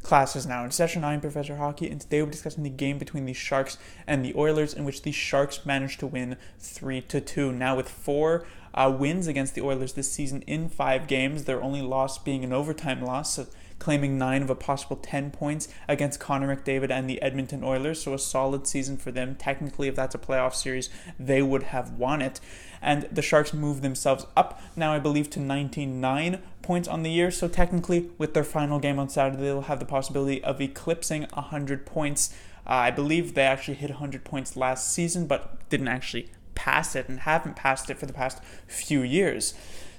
Class is now in session. I'm Professor Hockey, and today we're discussing the game between the Sharks and the Oilers, in which the Sharks managed to win 3-2. Now, with four wins against the Oilers this season in 5 games, their only loss being an overtime loss, so claiming 9 of a possible 10 points against Connor McDavid and the Edmonton Oilers, so a solid season for them. Technically, if that's a playoff series, they would have won it. And the Sharks moved themselves up now, I believe, to 99 points on the year, so technically, with their final game on Saturday, they'll have the possibility of eclipsing 100 points. I believe they actually hit 100 points last season, but didn't actually pass it and haven't passed it for the past few years.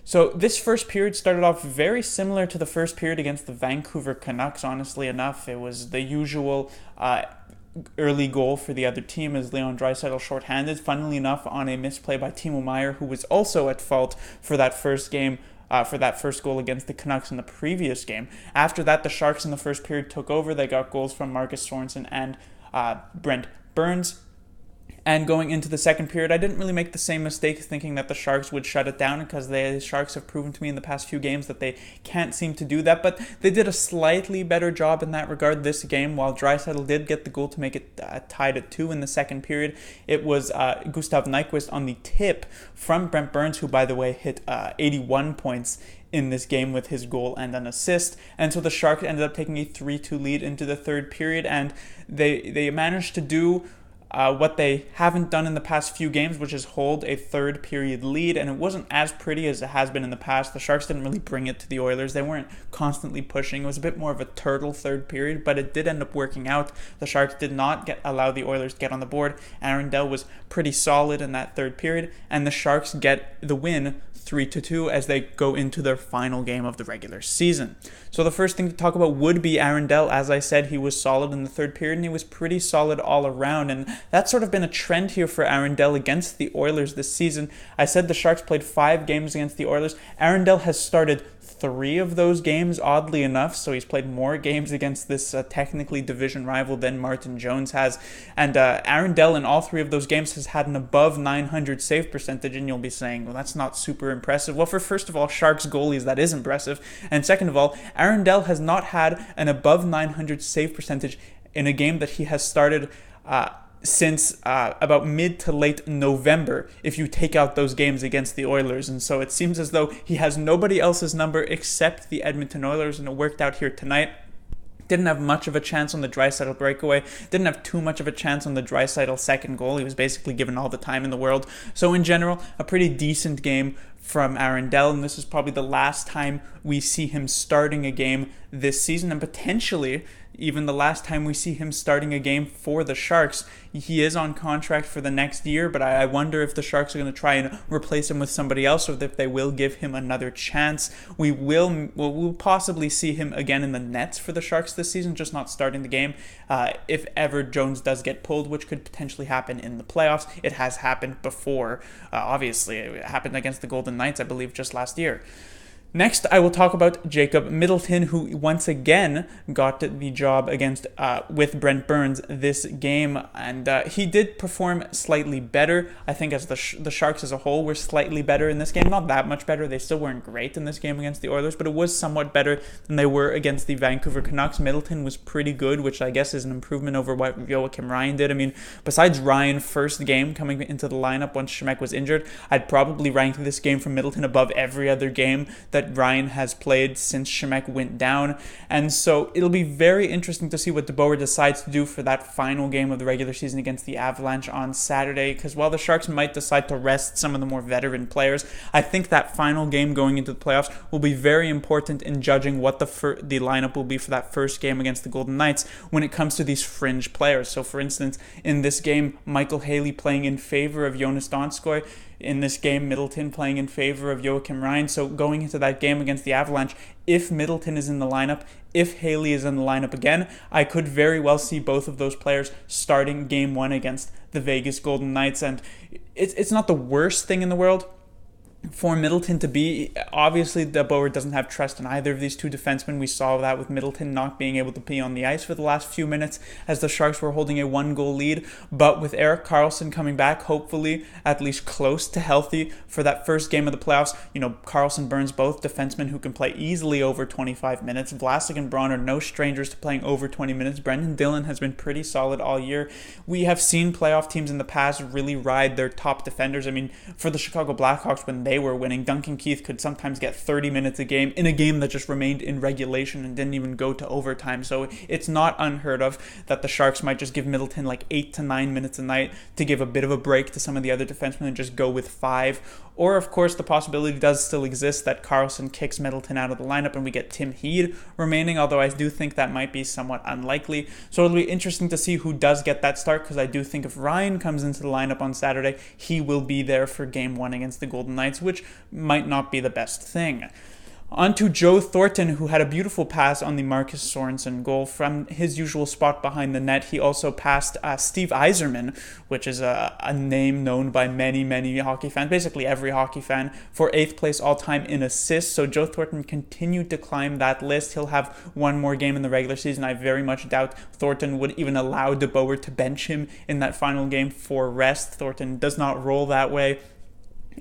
So this first period started off very similar to the first period against the Vancouver Canucks, honestly enough. It was the usual early goal for the other team as Leon Draisaitl shorthanded, funnily enough, on a misplay by Timo Meier, who was also at fault for that first game, for that first goal against the Canucks in the previous game. After that, the Sharks in the first period took over. They got goals from Marcus Sorensen and Brent Burns. And going into the second period, I didn't really make the same mistake thinking that the Sharks would shut it down, because the Sharks have proven to me in the past few games that they can't seem to do that. But they did a slightly better job in that regard this game. While Draisaitl did get the goal to make it tied at 2 in the second period, it was Gustav Nyquist on the tip from Brent Burns, who, by the way, hit 81 points in this game with his goal and an assist. And so the Sharks ended up taking a 3-2 lead into the third period, and they managed to do what they haven't done in the past few games, which is hold a third period lead, and it wasn't as pretty as it has been in the past. The Sharks didn't really bring it to the Oilers. They weren't constantly pushing. It was a bit more of a turtle third period, but it did end up working out. The Sharks did not allow the Oilers to get on the board. Aaron Dell was pretty solid in that third period, and the Sharks get the win 3-2 as they go into their final game of the regular season. So the first thing to talk about would be Aaron Dell. As I said, he was solid in the third period, and he was pretty solid all around, and that's sort of been a trend here for Aaron Dell against the Oilers this season. I said the Sharks played 5 games against the Oilers. Aaron Dell has started 3 of those games, oddly enough, so he's played more games against this technically division rival than Martin Jones has. And Aaron Dell in all 3 of those games has had an above 900 save percentage, and you'll be saying, well, that's not super impressive. Well, for first of all, Sharks goalies, that is impressive. And second of all, Aaron Dell has not had an above 900 save percentage in a game that he has started since about mid to late November, if you take out those games against the Oilers. And so it seems as though he has nobody else's number except the Edmonton Oilers, and it worked out here tonight. Didn't have much of a chance on the Draisaitl breakaway. Didn't have too much of a chance on the Draisaitl second goal. He was basically given all the time in the world. So in general, a pretty decent game from Aaron Dell, and this is probably the last time we see him starting a game this season, and potentially even the last time we see him starting a game for the Sharks. He is on contract for the next year, but I wonder if the Sharks are going to try and replace him with somebody else, or if they will give him another chance. We'll possibly see him again in the nets for the Sharks this season, just not starting the game. If ever Jones does get pulled, which could potentially happen in the playoffs. It has happened before. Obviously, it happened against the Golden Knights, I believe, just last year. Next, I will talk about Jacob Middleton, who once again got the job with Brent Burns this game, and he did perform slightly better. I think as the Sharks as a whole were slightly better in this game. Not that much better. They still weren't great in this game against the Oilers, but it was somewhat better than they were against the Vancouver Canucks. Middleton was pretty good, which I guess is an improvement over what Joakim Ryan did. I mean, besides Ryan first game coming into the lineup once Shemek was injured, I'd probably rank this game from Middleton above every other game that Ryan has played since Shemek went down. And so it'll be very interesting to see what DeBoer decides to do for that final game of the regular season against the Avalanche on Saturday, because while the Sharks might decide to rest some of the more veteran players, I think that final game going into the playoffs will be very important in judging what the lineup will be for that first game against the Golden Knights when it comes to these fringe players. So for instance, in this game, Michael Haley playing in favor of Jonas Donskoy. In this game, Middleton playing in favor of Joakim Ryan. So going into that game against the Avalanche, if Middleton is in the lineup, if Haley is in the lineup again, I could very well see both of those players starting game 1 against the Vegas Golden Knights. And it's not the worst thing in the world for Middleton to be, obviously DeBoer doesn't have trust in either of these two defensemen. We saw that with Middleton not being able to be on the ice for the last few minutes as the Sharks were holding a 1-goal lead. But with Erik Karlsson coming back, hopefully at least close to healthy for that first game of the playoffs, Karlsson, Burns, both defensemen who can play easily over 25 minutes. Vlasic and Braun are no strangers to playing over 20 minutes. Brendan Dillon has been pretty solid all year. We have seen playoff teams in the past really ride their top defenders. I mean, for the Chicago Blackhawks, when they were winning, Duncan Keith could sometimes get 30 minutes a game in a game that just remained in regulation and didn't even go to overtime. So it's not unheard of that the Sharks might just give Middleton like 8 to 9 minutes a night to give a bit of a break to some of the other defensemen and just go with 5. Or, of course, the possibility does still exist that Karlsson kicks Middleton out of the lineup and we get Tim Heed remaining, although I do think that might be somewhat unlikely. So it'll be interesting to see who does get that start, because I do think if Ryan comes into the lineup on Saturday, he will be there for Game 1 against the Golden Knights, which might not be the best thing. On to Joe Thornton, who had a beautiful pass on the Marcus Sorensen goal from his usual spot behind the net. He also passed Steve Yzerman, which is a name known by many hockey fans, basically every hockey fan, for 8th place all-time in assists. So Joe Thornton continued to climb that list. He'll have one more game in the regular season. I very much doubt Thornton would even allow DeBoer to bench him in that final game for rest. Thornton does not roll that way.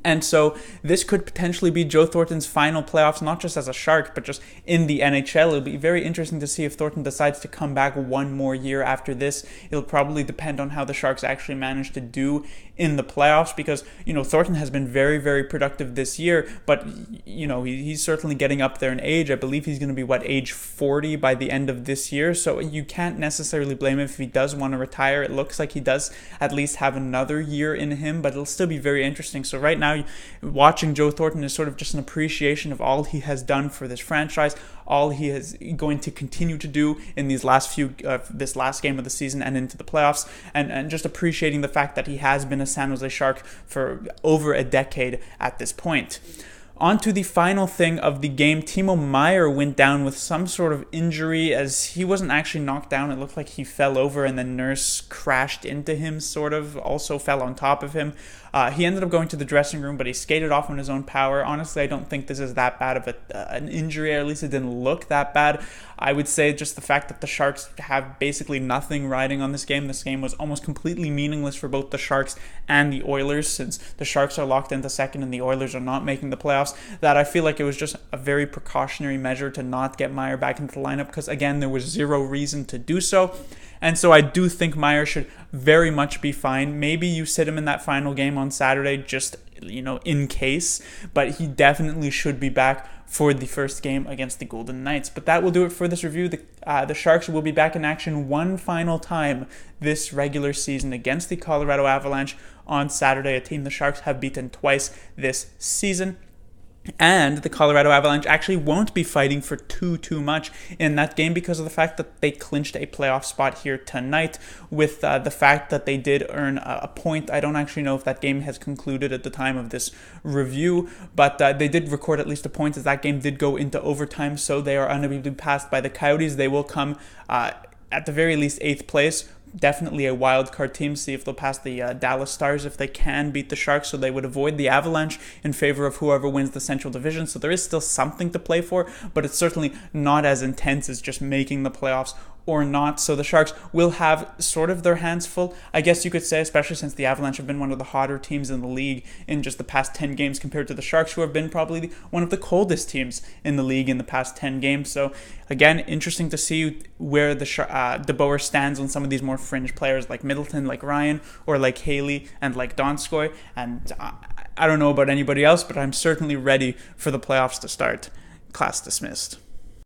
And so this could potentially be Joe Thornton's final playoffs, not just as a Shark, but just in the NHL. It'll be very interesting to see if Thornton decides to come back one more year after this. It'll probably depend on how the Sharks actually manage to do in the playoffs, because, Thornton has been very productive this year, but, he's certainly getting up there in age. I believe he's going to be, age 40 by the end of this year, so you can't necessarily blame him if he does want to retire. It looks like he does at least have another year in him, but it'll still be very interesting. So right now, watching Joe Thornton is sort of just an appreciation of all he has done for this franchise, all he is going to continue to do in these this last game of the season and into the playoffs, and just appreciating the fact that he has been a San Jose Shark for over a decade at this point. On to the final thing of the game. Timo Meier went down with some sort of injury, as he wasn't actually knocked down. It looked like he fell over and then Nurse crashed into him, also fell on top of him. He ended up going to the dressing room, but he skated off on his own power. Honestly, I don't think this is that bad of an injury, or at least it didn't look that bad. I would say just the fact that the Sharks have basically nothing riding on this game. This game was almost completely meaningless for both the Sharks and the Oilers, since the Sharks are locked into second and the Oilers are not making the playoffs, that I feel like it was just a very precautionary measure to not get Meier back into the lineup, because, again, there was zero reason to do so. And so I do think Meier should very much be fine. Maybe you sit him in that final game on Saturday just, in case. But he definitely should be back for the first game against the Golden Knights. But that will do it for this review. The Sharks will be back in action one final time this regular season against the Colorado Avalanche on Saturday, a team the Sharks have beaten twice this season. And the Colorado Avalanche actually won't be fighting for too much in that game, because of the fact that they clinched a playoff spot here tonight, with the fact that they did earn a point. I don't actually know if that game has concluded at the time of this review, but they did record at least a point, as that game did go into overtime, so they are unable to be passed by the Coyotes. They will come at the very least 8th place. Definitely a wild card team. See if they'll pass the Dallas Stars if they can beat the Sharks, so they would avoid the Avalanche in favor of whoever wins the Central Division. So there is still something to play for, but it's certainly not as intense as just making the playoffs or not. So the Sharks will have sort of their hands full, I guess you could say, especially since the Avalanche have been one of the hotter teams in the league in just the past 10 games compared to the Sharks, who have been probably one of the coldest teams in the league in the past 10 games. So again, interesting to see where the DeBoer stands on some of these more fringe players like Middleton, like Ryan, or like Haley and like Donskoy. And I don't know about anybody else, but I'm certainly ready for the playoffs to start. Class dismissed.